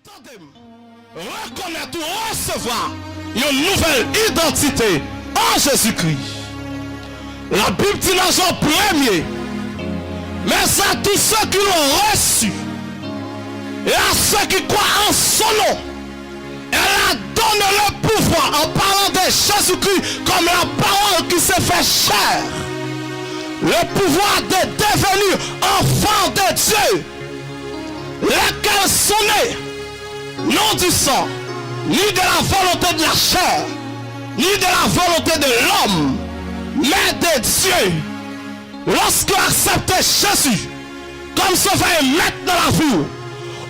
Attendez, reconnaître ou recevoir une nouvelle identité en Jésus-Christ. La Bible dit dans Jean 1er, mais à tous ceux qui l'ont reçu et à ceux qui croient en son nom, elle a donné le pouvoir en parlant de Jésus-Christ comme la parole qui s'est fait chair. Le pouvoir de devenir enfant de Dieu, lesquels sont nés non du sang, ni de la volonté de la chair, ni de la volonté de l'homme, mais de Dieu. Lorsque vous acceptez Jésus comme sauveur et maître dans la vie,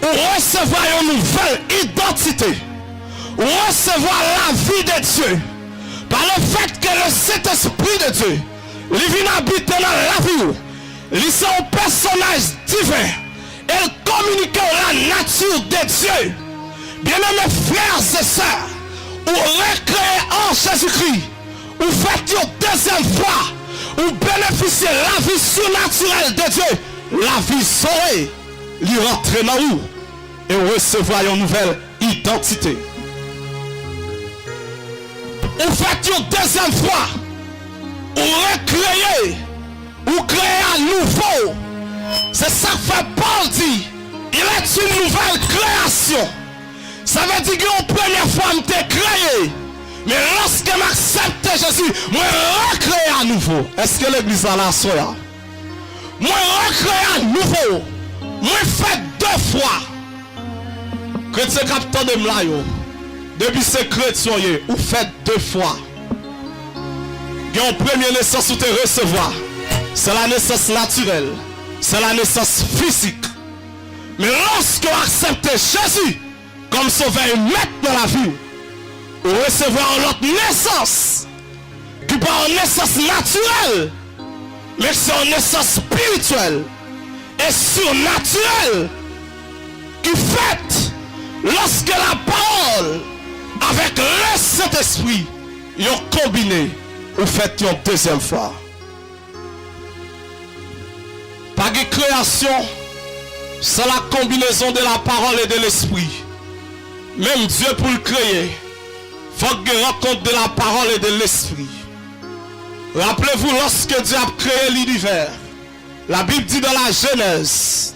vous recevrez une nouvelle identité, vous recevrez la vie de Dieu, par le fait que le Saint-Esprit de Dieu, il vient habiter dans la vie, il est un personnage divin, il communique la nature de Dieu. Bien-aimés frères et sœurs, vous recréez en Jésus-Christ, vous faites une deuxième fois, vous bénéficiez de la vie surnaturelle de Dieu, la vie sauvée, lui rentrer dans vous et vous recevrez une nouvelle identité. Vous faites une deuxième fois, vous recréez, vous créez à nouveau. C'est ça que fait Paul dit, il est une nouvelle création. Ça veut dire qu'une première fois, je t'ai créé. Mais lorsque j'accepte Jésus, je recrée à nouveau. Est-ce que l'église a la soya? Je recrée à nouveau. Je fais deux fois. Chrétien capitaine de Mlayo. Depuis ce chrétien, vous faites deux fois. Il y a une première naissance où tu recevoir. C'est la naissance naturelle. C'est la naissance physique. Mais lorsque vous acceptez Jésus comme sauveur et maître dans la vie, vous recevez l'autre naissance, qui n'est pas une naissance naturelle, mais c'est une naissance spirituelle et surnaturelle, qui fait lorsque la parole avec le Saint-Esprit sont combinés, vous faites une deuxième fois. Pas de création, c'est la combinaison de la parole et de l'esprit. Même Dieu pour le créer, il faut qu'il rencontre de la parole et de l'esprit. Rappelez-vous, lorsque Dieu a créé l'univers, la Bible dit dans la Genèse,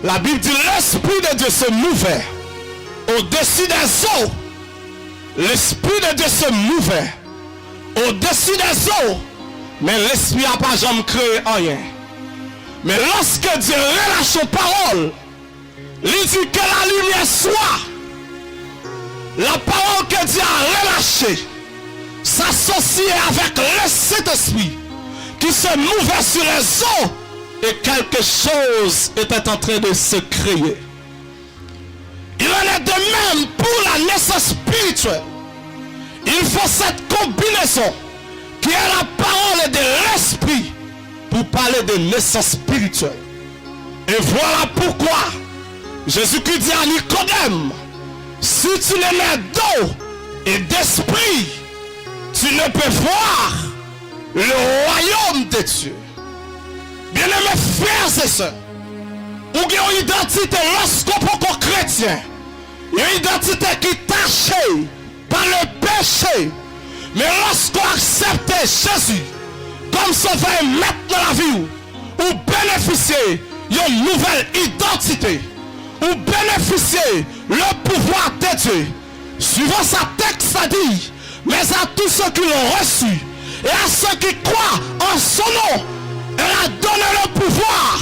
la Bible dit l'esprit de Dieu se mouvait au-dessus des eaux. L'esprit de Dieu se mouvait au-dessus des eaux, mais l'esprit n'a pas jamais créé rien. Mais lorsque Dieu relâche son parole, il dit que la lumière soit. La parole que Dieu a relâchée s'associe avec le Saint-Esprit qui se mouvait sur les eaux et quelque chose était en train de se créer. Il en est de même pour la naissance spirituelle. Il faut cette combinaison qui est la parole de l'esprit pour parler de naissance spirituelle. Et voilà pourquoi Jésus-Christ dit à Nicodème, si tu ne mets d'eau et d'esprit, tu ne peux voir le royaume de Dieu. Bien-aimés frères et sœurs, vous avez une identité lorsqu'on prend chrétien, une identité qui est tachée par le péché. Mais lorsqu'on accepte Jésus comme sauveur et maître de la vie, vous bénéficiez d'une nouvelle identité. Vous bénéficiez le pouvoir de Dieu. Suivant sa texte, ça dit, mais à tous ceux qui l'ont reçu et à ceux qui croient en son nom, elle a donné le pouvoir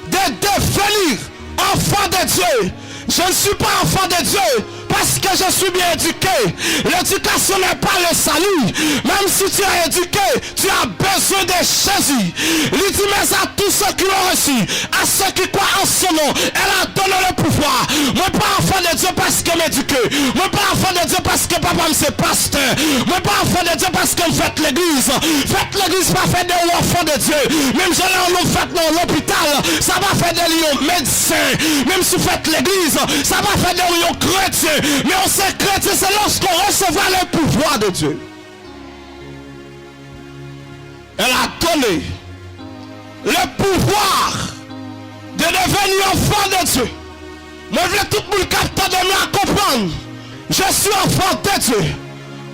de devenir enfant de Dieu. Je ne suis pas enfant de Dieu parce que je suis bien éduqué. L'éducation n'est pas le salut. Même si tu es éduqué, tu as besoin de Jésus. Il dit, mais à tous ceux qui l'ont reçu, à ceux qui croient en son nom, elle a donné le pouvoir. Moi pas enfant de Dieu parce que m'éduqué. Moi pas enfant de Dieu parce que papa me c'est pasteur. Moi pas enfant de Dieu parce que me fait l'église. Faites l'église pas fait de enfant de Dieu. Même si on fait dans l'hôpital, ça va faire de lui médecin. Même si vous faites l'église, ça va faire de lui chrétien. Mais on sait chrétien, c'est lorsqu'on recevra le pouvoir de Dieu. Elle a donné le pouvoir de devenir enfant de Dieu. Moi, je veux tout le pour capter de moi comprendre. Je suis enfant de Dieu.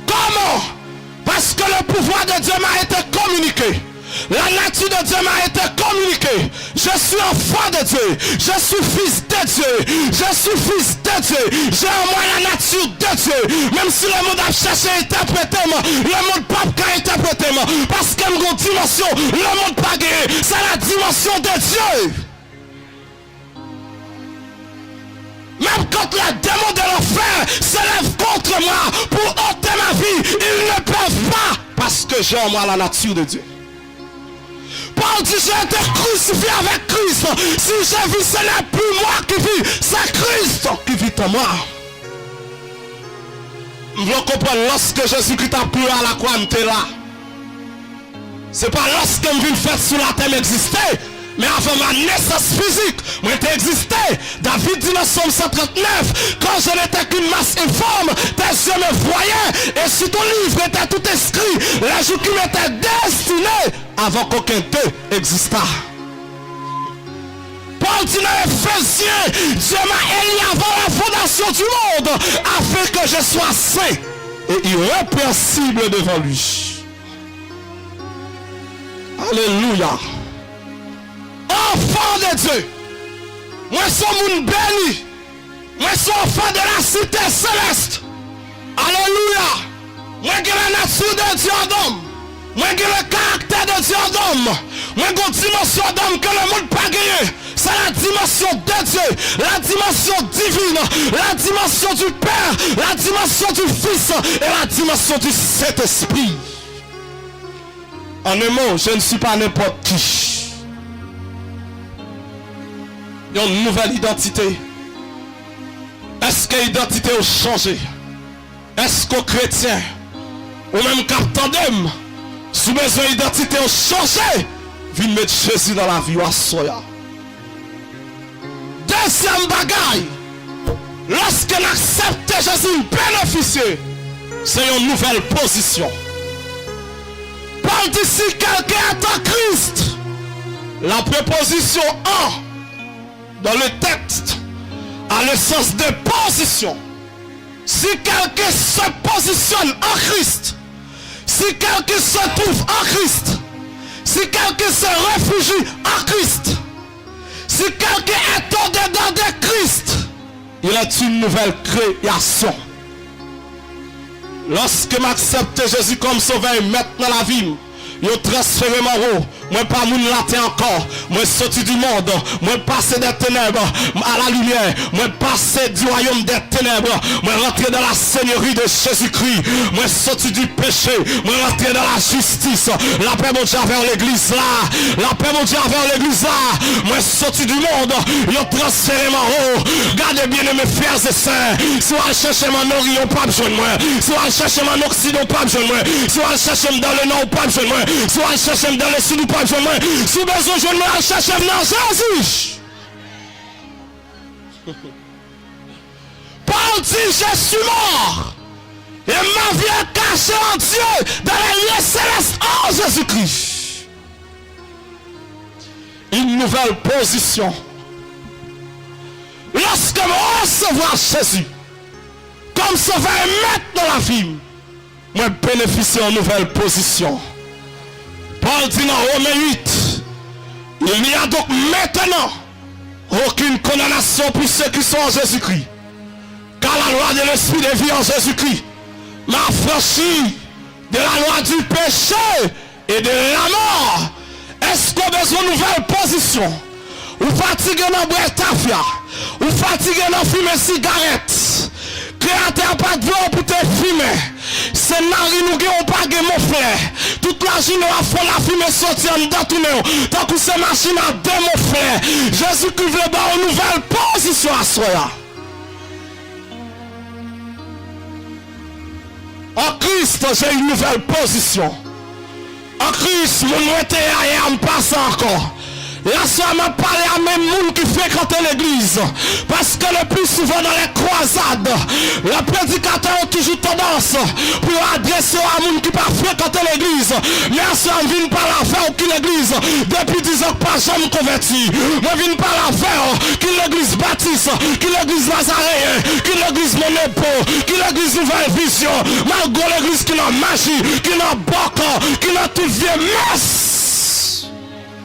Comment? Parce que le pouvoir de Dieu m'a été communiqué. La nature de Dieu m'a été communiquée. Je suis enfant de Dieu. Je suis fils de Dieu. Je suis fils de Dieu. J'ai en moi la nature de Dieu. Même si le monde a cherché à interpréter moi, le monde pas qu'à interpréter moi. Parce qu'il y a une dimension, le monde pas gagné. C'est la dimension de Dieu. Même quand les démons de l'enfer s'élèvent contre moi pour ôter ma vie, ils ne peuvent pas. Parce que j'ai en moi la nature de Dieu. Paul dit, j'ai été crucifié avec Christ. Si je vis, ce n'est plus moi qui vis, c'est Christ qui vit en moi. Vous comprenez, lorsque Jésus-Christ a pris à la croix, j'étais là. Ce n'est pas lorsque je vis faire sur la terre m'exister, mais avant ma naissance physique, moi j'ai existé. David dit dans Somme 139, quand je n'étais qu'une masse informe, tes yeux me voyaient, et sur ton livre était tout écrit, les jours qui m'étaient destinés avant qu'aucun d'eux existât. Paul dit dans Éphésiens, Dieu m'a élu avant la fondation du monde, afin que je sois saint et irrépréhensible devant lui. Alléluia. Enfant de Dieu. Moi suis mon béni. Moi suis enfant de la cité céleste. Alléluia. Moi j'ai la nature de Dieu d'homme. Moi j'ai le caractère de Dieu d'homme. Moi j'ai une dimension d'homme que le monde n'a pas gagné. C'est la dimension de Dieu, la dimension divine, la dimension du Père, la dimension du Fils et la dimension du Saint-Esprit. En un mot, je ne suis pas n'importe qui. Il y a une nouvelle identité. Est-ce que l'identité a changé? Est-ce qu'au chrétien, ou même captandem, sous besoin d'identité a changé? Viens mettre Jésus dans la vie à soya. Deuxième bagaille, lorsque l'accepte Jésus bénéficier, c'est une nouvelle position. Paul dit si quelqu'un est en Christ, la préposition en dans le texte a le sens de position. Si quelqu'un se positionne en Christ, si quelqu'un se trouve en Christ, si quelqu'un se réfugie en Christ, si quelqu'un est en dedans de Christ, il est une nouvelle création. Lorsque j'accepte Jésus comme sauveur et maître dans la vie, il a transféré mon haut. Moi pas moun laté encore. Moi sorti du monde. Moi passé des ténèbres à la lumière. Moi passé du royaume des ténèbres. Moi rentré dans la seigneurie de Jésus-Christ. Moi sorti du péché. Moi rentré dans la justice. La paix mon Dieu vers l'église là. La paix mon Dieu vers l'église là. Moi sorti du monde. Il a transféré mon haut. Gardez bien mes frères et sœurs. Si on cherche mon orient pas besoin de moi. Si on cherche mon occident pas besoin de moi. Si on cherche dans le nord pas besoin de moi. Si on cherche dans le sud pas besoin de moi. Si besoin je me cherche dans Jésus. Paul dit je suis mort. Et ma vie est cachée en Dieu dans les lieux célestes en Jésus-Christ. Une nouvelle position. Lorsque je recevoir Jésus comme sauveur et maître dans la vie, moi bénéficie d'une nouvelle position. Paul dit dans Romains 8, il n'y a donc maintenant aucune condamnation pour ceux qui sont en Jésus-Christ. Car la loi de l'esprit de vie en Jésus-Christ m'a affranchi de la loi du péché et de la mort. Est-ce qu'on a besoin d'une nouvelle position? Ou fatigué dans boire tafia? Ou fatigué dans fumer cigarette? Créateur pas de voix pour te fumer. C'est nari nous qui ont pas de mon frère. Toute la journée a fait la fumée sortir dans tout le monde. Tant que ces machines a deux mon frère. Jésus qui veut avoir une nouvelle position à soi. En Christ, j'ai une nouvelle position. En Christ, mon noité ailleurs me passe encore. Là, ça m'a parlé à même monde qui fréquente l'église. Parce que le plus souvent dans les croisades, les prédicateurs ont toujours tendance pour adresser à monde qui ne fréquente l'église. Mais ça ne vient pas la faire aucune église. Depuis 10 ans, pas jamais converti. Mais vient pas la faire qui l'église baptiste, qui l'église nazaréen, qui l'église Monépo, qui l'église Nouvelle Vision, malgré l'église qui n'a magie, qui n'a boc, qui n'a tout vieux messe.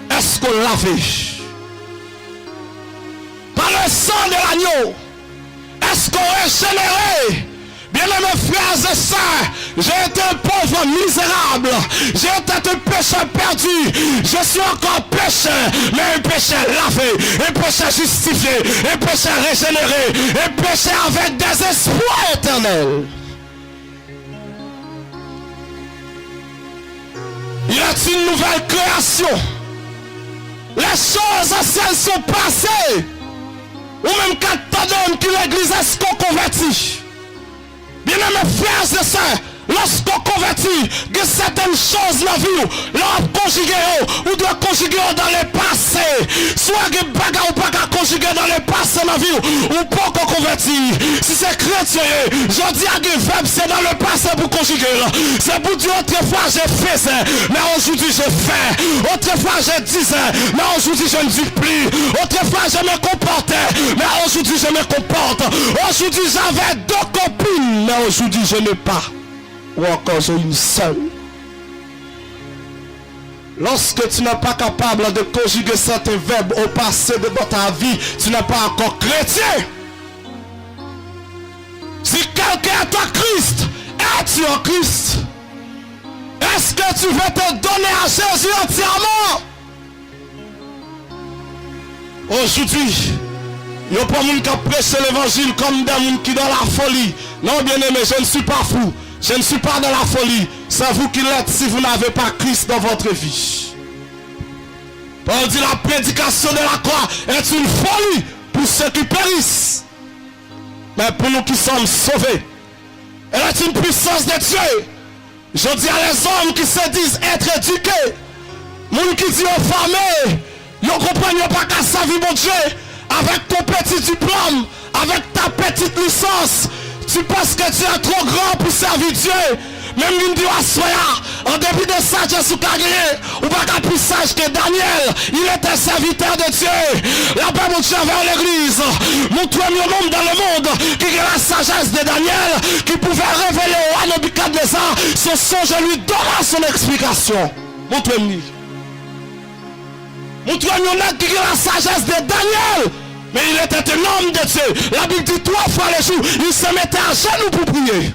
Est-ce qu'on l'a fait? Par le sang de l'agneau, est-ce qu'on est régénéré? Bien-aimés frères et sœurs, j'ai été un pauvre misérable, j'ai été un pécheur perdu, je suis encore pécheur, mais un pécheur lavé, un pécheur justifié, un pécheur régénéré, un pécheur avec des espoirs éternels. Il est une nouvelle création. Les choses anciennes sont passées. Ou même quand t'as que l'église est convertie. Bien aimés frères et sœurs, lorsqu'on convertit, il y a certaines choses dans la vie, l'on conjugué ou doit conjuguer dans le passé. Soit que bagarre ou pas conjuguer dans le passé dans la vie, ou pas qu'on convertit. Si c'est chrétien, je dis à que verbe c'est dans le passé pour conjuguer. C'est pour dire autrefois j'ai fait ça, mais aujourd'hui je fais. Autrefois j'ai dit ça, mais aujourd'hui je ne dis plus. Autrefois je me comportais, mais aujourd'hui je me comporte. Aujourd'hui j'avais 2 copines, mais aujourd'hui je n'ai pas. Ou encore j'ai une seule. Lorsque tu n'es pas capable de conjuguer certains verbes au passé de ta vie, tu n'es pas encore chrétien. Si quelqu'un est en Christ, es-tu en Christ? Est-ce que tu veux te donner à Jésus entièrement? Aujourd'hui, il n'y a pas de monde qui a prêché l'évangile comme des gens qui sont dans la folie. Non, bien aimé, je ne suis pas fou. Je ne suis pas dans la folie. C'est vous qui l'êtes si vous n'avez pas Christ dans votre vie. Paul dit la prédication de la croix est une folie pour ceux qui périssent. Mais pour nous qui sommes sauvés, elle est une puissance de Dieu. Je dis à les hommes qui se disent être éduqués, les gens qui disent aux femmes, ils ne comprennent pas qu'à sa vie, mon Dieu, avec ton petit diplôme, avec ta petite licence, tu penses que tu es trop grand pour servir Dieu. Même une dit à Soya, en dépit de ça, Jésus a gagné. Ou pas qu'à plus sage que Daniel, il était serviteur de Dieu. La paix, mon Dieu, vers l'église. Montre-moi un homme dans le monde qui a la sagesse de Daniel, qui pouvait révéler au roi Nebuchadnezzar son songe, lui donna son explication. Montre-moi. Montre-moi un homme qui a la sagesse de Daniel. Mais il était un homme de Dieu. La Bible dit 3 fois le jour, il se mettait à genoux pour prier.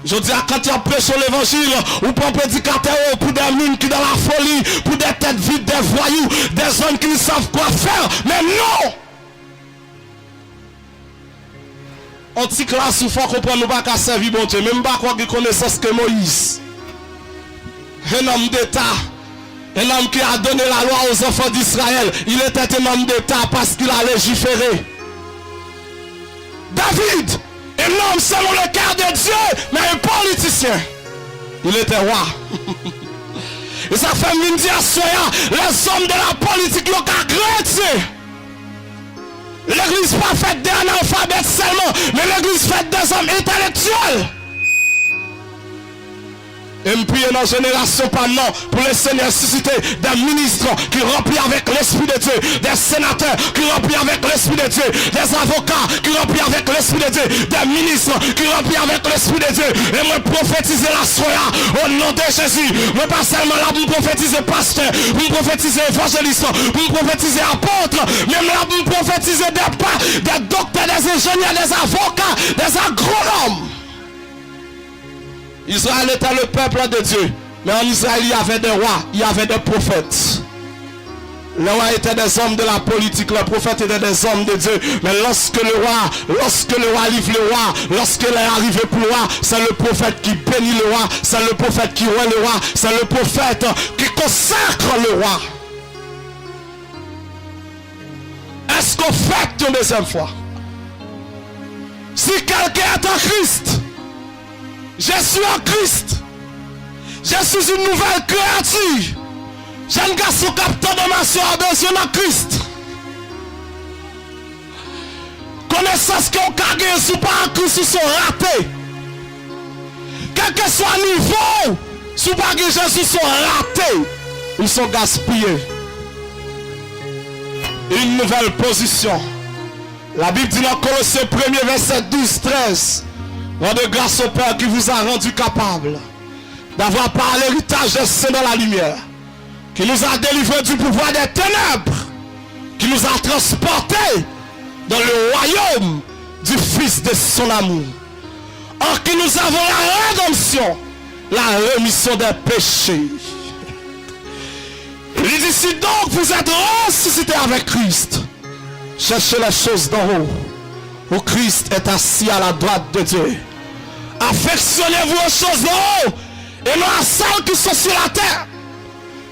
Je dis à quand tu as prêché l'évangile, ou pour un prédicateur, pour des mines qui sont dans la folie, pour des têtes vides, des voyous, des hommes qui ne savent quoi faire. Mais non! Anti-classe, il faut comprendre, nous ne pouvons pas servir bon Dieu. Même pas quoi de connaissance que Moïse. Un homme d'État. Un homme qui a donné la loi aux enfants d'Israël. Il était un homme d'État parce qu'il a légiféré. David, un homme selon le cœur de Dieu, mais un politicien. Il était roi. Et sa famille dit à Soya, les hommes de la politique l'ont chrétien. L'église pas faite d'un analphabète seulement, mais l'église faite des hommes intellectuels. Et me prier dans la génération pendant pour le Seigneur susciter des ministres qui remplissent avec l'Esprit de Dieu, des sénateurs qui remplissent avec l'Esprit de Dieu, des avocats qui remplissent avec l'Esprit de Dieu, des ministres qui remplissent avec l'Esprit de Dieu. Et moi prophétiser la soya au nom de Jésus. Mais pas seulement là pour prophétiser pasteur, pour prophétiser évangéliste, pour prophétiser apôtre, même là pour prophétiser des docteurs, des ingénieurs, des avocats, des agronomes. Israël était le peuple de Dieu. Mais en Israël, il y avait des rois, il y avait des prophètes. Les rois étaient des hommes de la politique, les prophètes étaient des hommes de Dieu. Mais lorsque le roi livre le roi, lorsqu'il est arrivé pour le roi, c'est le prophète qui bénit le roi, c'est le prophète qui rend le roi, c'est le prophète qui consacre le roi. Est-ce qu'on fait une deuxième fois? Si quelqu'un est en Christ, je suis en Christ. Je suis une nouvelle créature. Jeune garçon capteur de maçon a besoin de Christ. Connaissance qu'on a gagné sous pas Christ sont ratés. Quel que soit le niveau, sous pas Jésus sont ratés. Ils sont gaspillés. Une nouvelle position. La Bible dit dans Colossiens 1er verset 12-13. Rendez grâce au Père qui vous a rendu capable d'avoir par l'héritage des saints dans la lumière, qui nous a délivrés du pouvoir des ténèbres, qui nous a transportés dans le royaume du Fils de son amour, en qui nous avons la rédemption, la rémission des péchés. Il dit si donc vous êtes ressuscités avec Christ, cherchez les choses d'en haut, où Christ est assis à la droite de Dieu. Affectionnez-vous aux choses d'en haut et non à celles qui sont sur la terre.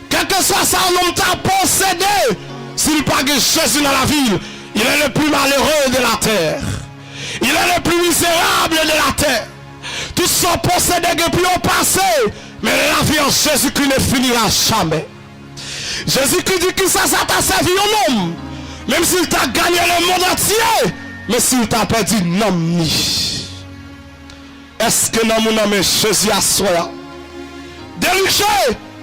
Quel que soit ça, on t'a possédé. S'il pas que Jésus dans la ville, il est le plus malheureux de la terre. Il est le plus misérable de la terre. Tous sont possédés depuis au passé, mais la vie en Jésus-Christ ne finira jamais. Jésus-Christ dit que ça t'a servi un homme, même s'il t'a gagné le monde entier, mais s'il t'a perdu non ni. Est-ce que nous nommons Jésus à soi? Dirigé,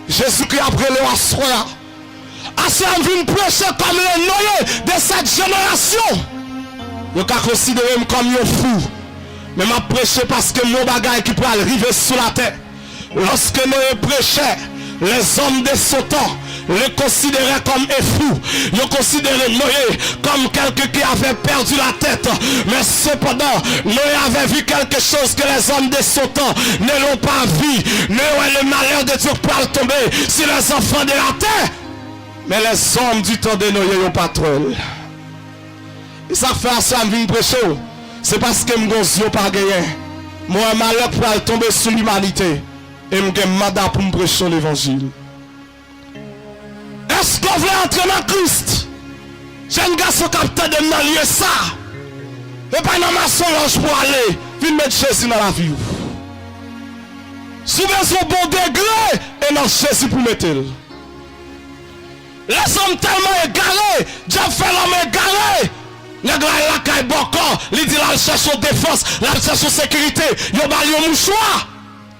Jésus-Christ a pris le à soi. Assez venu prêcher comme le noyé de cette génération. Je ne considère comme un fou. Mais je prêche parce que mon bagage qui peut arriver sous la terre. Lorsque nous prêchons, les hommes de ce temps le considéraient comme un fou. Ils considéraient Noé comme quelqu'un qui avait perdu la tête. Mais cependant, Noé avait vu quelque chose que les hommes de ce temps ne l'ont pas vu. Noé, le malheur de Dieu peut tomber sur les enfants de la terre. Mais les hommes du temps de Noé n'ont pas trop. Et ça fait ça, je viens prêcher. C'est parce que je n'ai pas gagné. Moi, un malheur peut tomber sur l'humanité. Et je suis mandat pour me prêcher l'évangile. Est-ce qu'on veut entrer dans Christ? Jeune garçon capteur de dans lieu ça. Et pas dans ma songe pour aller. Viens mettre Jésus dans la vie. Souvent son bon degré et dans Jésus pour mettre. Les hommes tellement égarés. Dieu fait l'homme égaré. Les gars là qui bokon, il dit là cherche défense, là cherche sécurité. Yo ba yo mouchoir.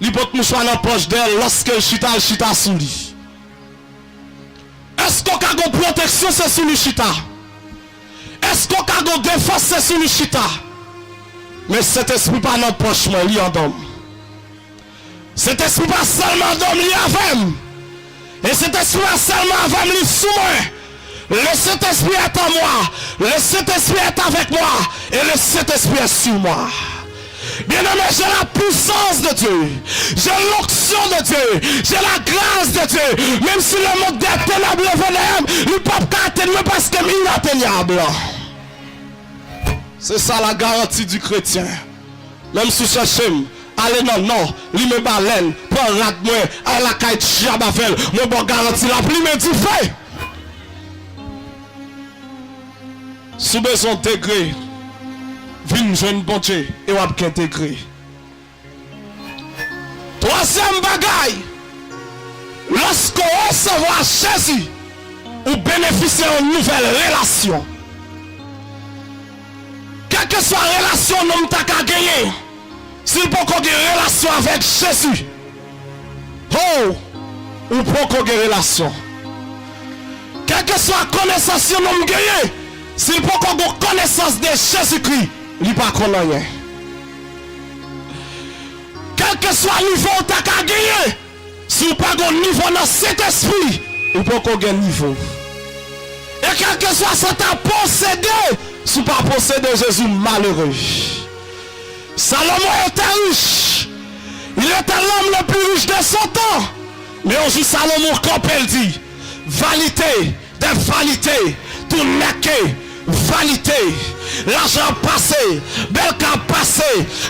Il porte mouchoir dans poche d'elle lorsque le chita sous lui. Est-ce qu'on a une protection c'est sous le chita? Est-ce qu'on a une défense c'est sous le chita? Mais cet esprit pas dans poche moi, lui en dôme. Cet esprit pas seulement d'homme lui avec. Et cet esprit pas seulement avec lui sous moi. Le Saint-Esprit est en moi. Le Saint-Esprit est avec moi. Et le Saint-Esprit est sur moi. Bien-aimé, j'ai la puissance de Dieu. J'ai l'onction de Dieu. J'ai la grâce de Dieu. Même si le monde des ténèbres venait, le peuple atteindre parce que c'est inatteignable. C'est ça la garantie du chrétien. Même si je cherche, allez non, non, lui me baleine, prends rat moi, à la caille chiabavel, mon bon garantie la pluie me dit fait. Sous besoin degré, vine jeune bon Dieu et wap intégré. Troisième bagaille, lorsqu'on recevra Jésus, ou bénéficier d'une nouvelle relation. Quelle que soit la relation nous avons gagné, s'il peut qu'on ait une relation avec Jésus, oh, ou peut qu'on ait une relation. Quelle que soit la connaissance nous avons gagné, s'il peut qu'on ait une connaissance de Jésus-Christ, il n'y a pas qu'on rien. Quel que soit le niveau que tu as gagné, si vous n'avez pas de niveau dans cet esprit, il peut qu'on ait un niveau. Et quel que soit ce que tu as possédé, si vous n'avez pas possédé Jésus, malheureux. Salomon était riche. Il était l'homme le plus riche de son temps. Mais aujourd'hui, Salomon, comme elle dit, vanité, des vanités, tout n'est que vanité. L'argent passé, belle cap passé,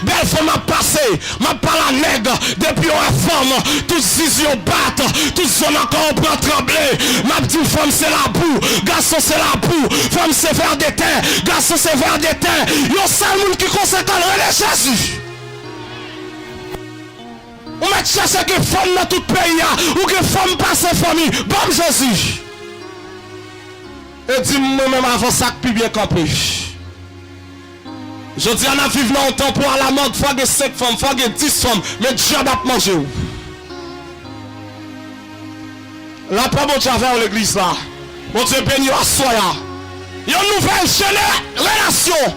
belle femme a passé, ma pas la nègre, depuis une femme, tous les yeux battent, tous sont encore prend trembler. Ma petite femme c'est la boue, garçon c'est la boue, femme c'est vers des terres, garçon c'est vers des terres. Yon seul monde qui conséquent le Jésus. On m'a cherché que femme dans tout pays, ou que femme passe famille. Bon Jésus. Et dis-moi même avant ça que plus bien campé. Je dis, on a vécu dans un temps pour à la mode, faut que 5 femmes, faut que 10 femmes, mais Dieu va manger. Là, pas bon Dieu avec l'église là. Mon Dieu béni à soi. Il y a une nouvelle relation.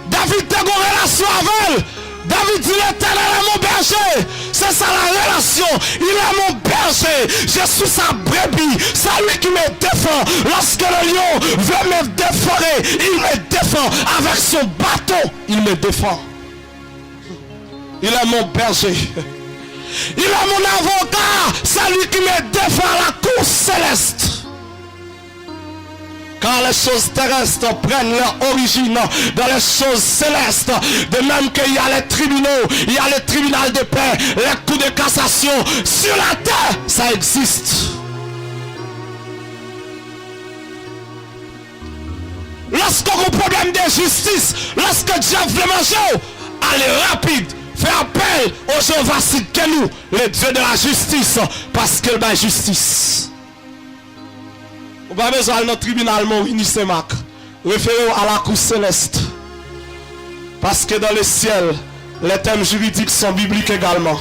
David a une relation avec elle. David dit l'Éternel est mon berger. C'est ça la relation. Il est mon berger. Je suis sa brebis. C'est lui qui me défend. Lorsque le lion veut me dévorer, il me défend. Avec son bâton, il me défend. Il est mon berger. Il est mon avocat. C'est lui qui me défend à la cour céleste. Quand les choses terrestres prennent leur origine dans les choses célestes, de même qu'il y a les tribunaux, il y a le tribunal de paix, les coups de cassation, sur la terre, ça existe. Lorsqu'on a un problème de justice, lorsque Dieu veut manger, allez rapide, fais appel au Jéhovah Sidkenu, le Dieu de la justice, parce qu'il va justice. On va besoin de notre tribunal Morini-Semac, référé à la cour céleste. Parce que dans le ciel, les thèmes juridiques sont bibliques également.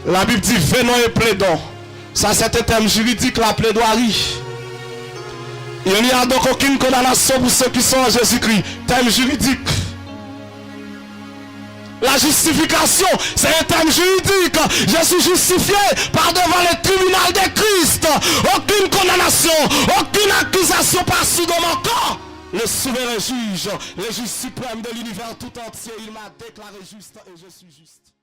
La Bible dit venons et plaidons. Ça c'est un thème juridique, la plaidoirie. Il n'y a donc aucune condamnation pour ceux qui sont en Jésus-Christ. Thème juridique. La justification, c'est un thème juridique. Je suis justifié par devant le tribunal de Christ. Aucune condamnation, aucune accusation par-dessus de mon corps. Le souverain juge, le juge suprême de l'univers tout entier, il m'a déclaré juste et je suis juste.